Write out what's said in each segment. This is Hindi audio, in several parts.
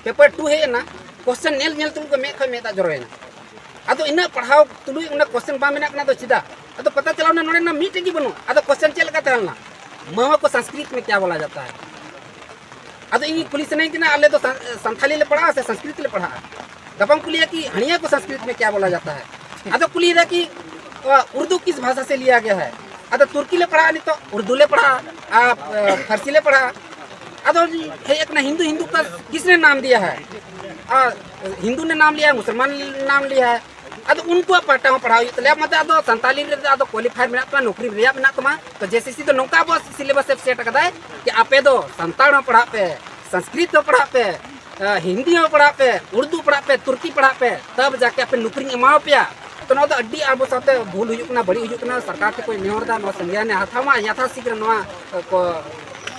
पेपर 2 है ना क्वेश्चन नेल नेल तुम को मे खय मेदा जरोयना अदो इना पढ़ाव तुलुई उना क्वेश्चन बा मेना कना तो चिदा अदो पता चला ना नोड़े ना मीट की बनो अदो क्वेश्चन चल का तहलना मावा को संस्कृत में क्या बोला जाता है अदो इन पुलिस नहीं कि ना अल्ले तो संथाली ले पढ़ा से संस्कृत ले पढ़ा दबंग कुलिया की हणिया को संस्कृत में क्या बोला जाता है अदो कुलिया की उर्दू किस भाषा से लिया गया है अदो तुर्की ले पढ़ा नहीं तो उर्दू ले पढ़ा फारसी ले पढ़ा अदो है एक ना हिंदू हिंदू का किसने नाम दिया है हिंदू ने नाम लिया है मुसलमान ने नाम लिया है अदो उनको पढ़ा पढ़ाई तले मत अदो संताली अदो क्वालिफाइड में ना नौकरी रिया में ना तो जैसे तो नौका बस सिलेबस सेट कदा है कि आपे दो संताल में पढ़ा पे संस्कृत में पढ़ा पे हिंदी में पढ़ा पे उर्दू पढ़ा पे तुर्की पढ़ा पे तब जाके आपे नौकरी एमाव पे तो ना अड्डी अब साथे भूल हुजुकना बड़ी हुजुकना सरकार के कोई नेहरदा नो संज्ञा ने हाथामा यथा शीघ्र नो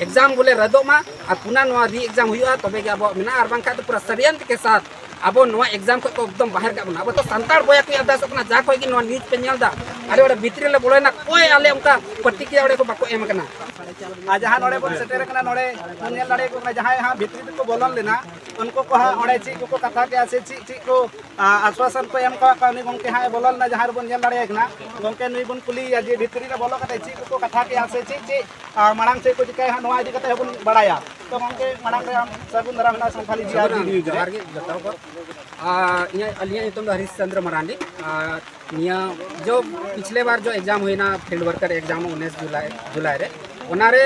एग्जाम बोले रदोमा और पुनः री एग्जाम हुआ तबे के अब मेना और बांखा तो पूरा षड्यंत्र के साथ अब नवा एग्जाम को एकदम बाहर का बना अब तो संताल बोया को अरदास अपना जा कोई कि नवा न्यूज पे नेलदा अरे ओडे भीतरी ले बोले ना कोई आले उनका प्रतिक्रिया ओडे को बाको एम कना आ जहां नोड़े बन सेटेर कना नोड़े नेल लड़े को जहां हां भीतरी को बोलन लेना उनको को हां ओडे ची को कथा के आसे ची ची को आश्वासन को एम का नि गंके हां बोलन ना जहां बन नेल लड़े कना गंके नुई बन कुली या जे भीतरी रे बोलो कते ची को कथा के आसे ची ची मांग से को चिकाय हां नवा इदी कते बन बड़ाया तो गंके मांग रे हम सगुन रामना संखाली जी आर दी जोहार के बताओ को इया अलिया नितम हरिश्चंद्र मरांडी निया जो पिछले बार जो एग्जाम हुई ना फील्ड वर्कर एग्जाम 19 जुलाई रे उनारे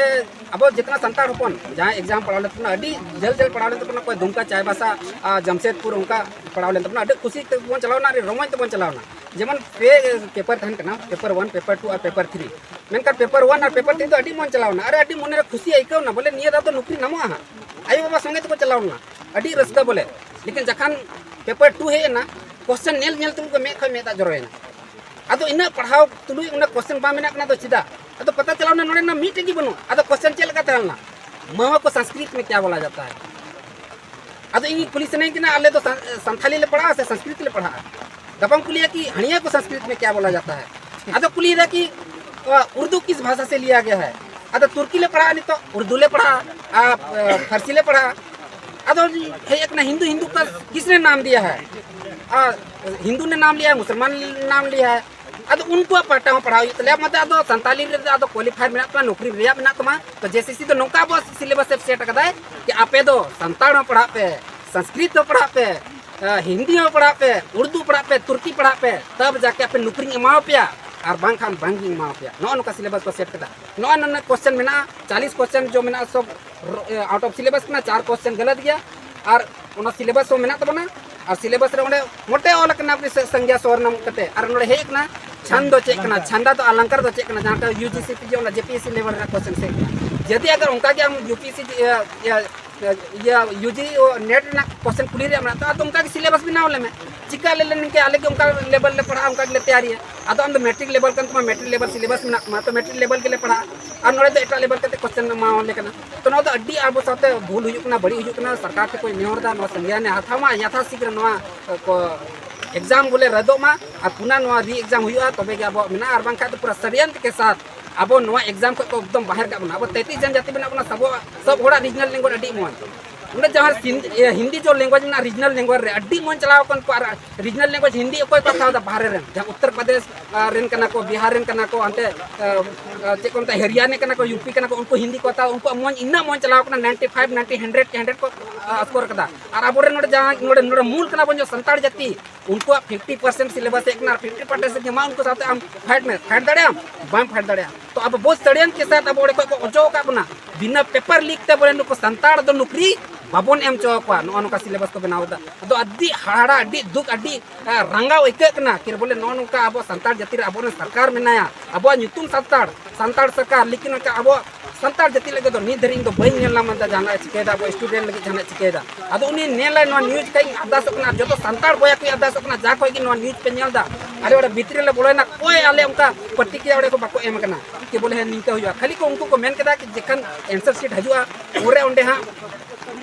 अब जितना संताल होपन जहाँ एग्जाम पढ़ा लेते अभी जल जल पढ़ा लेते कोई दुमका चायबासा जमशेदपुर उनका पढ़ा लेते अभी खुशी बन चलावना रोमांच बन चलावना जेमन पेपर तहन करना पेपर 1 पेपर 2 और पेपर 3 मेनकर पेपर 1 और पेपर 3 तो अभी मन चलावना अरे अभी मन खुशी आइको ना बोले निया तो नौकरी नामो हाँ आयो बाबा संगे तो चलावना अभी रस्का बोले लेकिन जखान पेपर 2 है ना क्वेश्चन नेल नेल तुमको मे खय मेदा जरोयना अदो इना पढ़ाव तुलुई उना क्वेश्चन बा मेना कना तो चिदा अदो पता चला ना नोड़े ना मीट की बनो अदो क्वेश्चन चल का तहलना मावा को संस्कृत में क्या बोला जाता है अदो इन पुलिस नहीं कि ना अल्ले तो संथाली ले पढ़ा से संस्कृत ले पढ़ा दबंग कुलिया की हणिया को संस्कृत में क्या बोला जाता है अदो कुलिया की उर्दू किस भाषा से लिया गया है अदो तुर्की ले पढ़ा नहीं तो उर्दू ले पढ़ा फारसी ले पढ़ा अदो है एक ना हिंदू हिंदू का किसने नाम दिया है हिंदू ने नाम लिया है मुसलमान ने नाम लिया है अदो उनको पढ़ाई तले मत अदो संताली अदो क्वालिफाइड में ना नौकरी रिया में ना तो जैसे तो नौका बस सिलेबस सेट कदा है कि आपे दो संताल में पढ़ा पे संस्कृत में पढ़ा पे हिंदी में पढ़ा पे उर्दू पढ़ा पे तुर्की पढ़ा पे तब जाके आपे नौकरी एमाव पे और बांखान बांगी एमाव पे नो सिलेबस को सेट कदा नो क्वेश्चन में 40 क्वेश्चन जो में सब आउट ऑफ सिलेबस में 4 क्वेश्चन गलत गया और उन सिलेबस में तबना और सिलेबस रे ओंडे मोटे ऑल कना अपनी संज्ञा स्वर्णम कते और नोडे हेक ना छंद दो चेक ना छंदा तो अलंकार दो चेक ना जहां यूजीसी पी जो जेपीएससी लेवल रे क्वेश्चन से यदि अगर उनका के हम यूपीएससी या यूजी नेट ना क्वेश्चन खुली रे हमरा तो उनका के सिलेबस भी ना होले में चिका ले लेने के आले के उनका लेवल ले पढ़ा उनका के तैयारी है अदो हम तो मैट्रिक लेवल कन तो मैट्रिक लेवल सिलेबस में ना तो मैट्रिक लेवल के लिए पढ़ा और नोडे तो एटा लेवल के क्वेश्चन मा होले कना तो नो तो अड्डी अब साथे भूल हुजुकना बड़ी हुजुकना सरकार के कोई नेहरदा नो संज्ञा ने हाथामा यथा शीघ्र नो एग्जाम बोले रदोमा और पुनः री एग्जाम हुआ तबे के अब मेना और बांखा तो पूरा षड्यंत्र के साथ अब नवा एग्जाम को एकदम बाहर का बना अब 33 जनजाति बना अपना सब होड़ा रीजनल लैंग्वेज अड्डी मन उन्हें जहाँ हिंदी जो लैंग्वेज में रीजनल लैंग्वेज रे अड्डी मन चलाव कन को रीजनल लैंग्वेज हिंदी कोई कथा होता बाहर रे जहाँ उत्तर प्रदेश रेन कना को बिहार रेन कना को अंते चे को हरियाणा कना को यूपी कना को उनको हिंदी को था उनको मन इन्ना मन चलाव कना 95 90 100 को स्कोर कदा और अब रे नोडे जहाँ नोडे मूल कना बन जो संताल जाति उनको 50% सिलेबस एक ना 50% जमा उनको साथ हम फाइट दड़े हम बम फाइट दड़े तो अब बहुत षड्यंत्र के साथ अब ओडे को ओजो का बना बिना पेपर लीक ते बोले नुको संताल दो नौकरी बाबन एम चौकवा नो सिलेबस को बनावदा तो अड्डी हाड़ा अड्डी दुख अड्डी रंगा इकना कि बोले नोका अब संताल जाति रे अब सरकार मेनाया अब नुतुम संताल सरकार लेकिन अब संताल जाति लगे तो नित धरी तो बई नेला मन जहां चिकेदा अब स्टूडेंट लगे जहां चिकेदा अब उनी नेला नो न्यूज कई अरदास कना जो संताल बोया कोई अरदास कना जा कोई कि नो न्यूज पे नेलदा अरे ओडे भीतरी ले बोले ना कोई आले उनका प्रतिक्रिया ओडे को बाको एम कना कि बोले निंका हुआ खाली को उनको को मेन केदा कि जखन आंसर शीट हजुआ ओरे ओंडे हां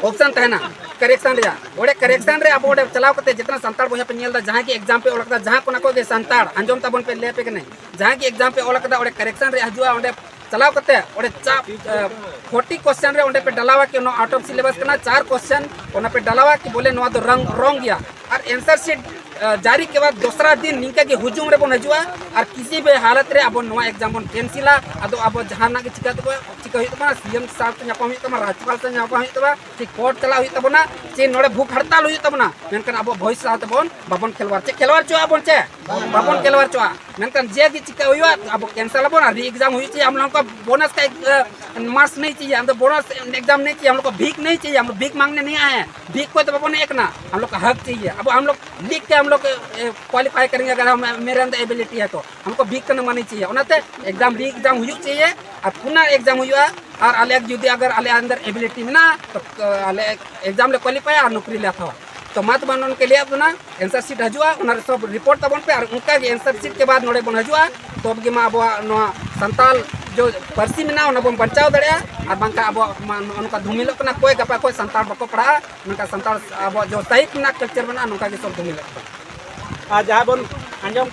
ऑप्शन तहना करेक्शन रे ओडे करेक्शन रे अब ओडे चलाव करते जितना संताल बोया पे नेलदा जहां की एग्जाम पे ओलकदा जहां कोना को दे संताल अंजम तबन पे ले पे के नहीं जहां की एग्जाम पे ओलकदा ओडे करेक्शन रे हजुआ ओडे चलाव करते ओडे 40 क्वेश्चन रे ओंडे पे डलावा कि आउट ऑफ सिलेबस करना 4 क्वेश्चन ओना पे डलावा कि बोले नवा तो रंग गया और आंसर शीट जारी के बाद दूसरा दिन निका के हुजूम रे बन हजुआ और किसी भी हालत रे अब नवा एग्जाम बन कैंसिला अदो अब जहाना के चिका हुई सीएम साहब से नापा हुई तबना राज्यपाल से नापा हुई तबा कि कोर्ट चला हुई तबना चे नोडे भूख हड़ताल हुई तबना मेनकन अब भविष्य साथ बन बाबन खेलवार चो बन चे बाबन खेलवार चो मेनकन जे की चिका हुई अब कैंसिल बन री एग्जाम हुई चाहिए हम लोग को बोनस का मार्क्स नहीं चाहिए हम तो बोनस एग्जाम नहीं चाहिए हम लोग को भीख नहीं चाहिए हम लोग भीख मांगने नहीं आए हैं भीख को तो बाबा ने एक ना हम लोग का हक चाहिए अब हम लोग लिख के हम लोग क्वालिफाई करेंगे अगर हम मेरे अंदर एबिलिटी है तो हमको भीख करना मानी चाहिए उन्होंने एग्जाम री एग्जाम हुई चाहिए और पुनः एग्जाम हुआ और आले जुदी अगर आले अंदर एबिलिटी में ना तो आले एग्जाम ले क्वालिफाई और नौकरी ले था तो मत बन उनके लिए अपना आंसर शीट हजुआ उन्होंने सब रिपोर्ट तबन पे और उनका आंसर शीट के बाद नोड़े बन हजुआ तो अब मा अब संताल जो पार्सी में ना बन बचाव दड़िया और बांका अब उनका धूमिल कोई गपा कोई संताल बको पढ़ा उनका संताल अब जो साहित्य कल्चर बना उनका सब धूमिल जहाँ बन आंजम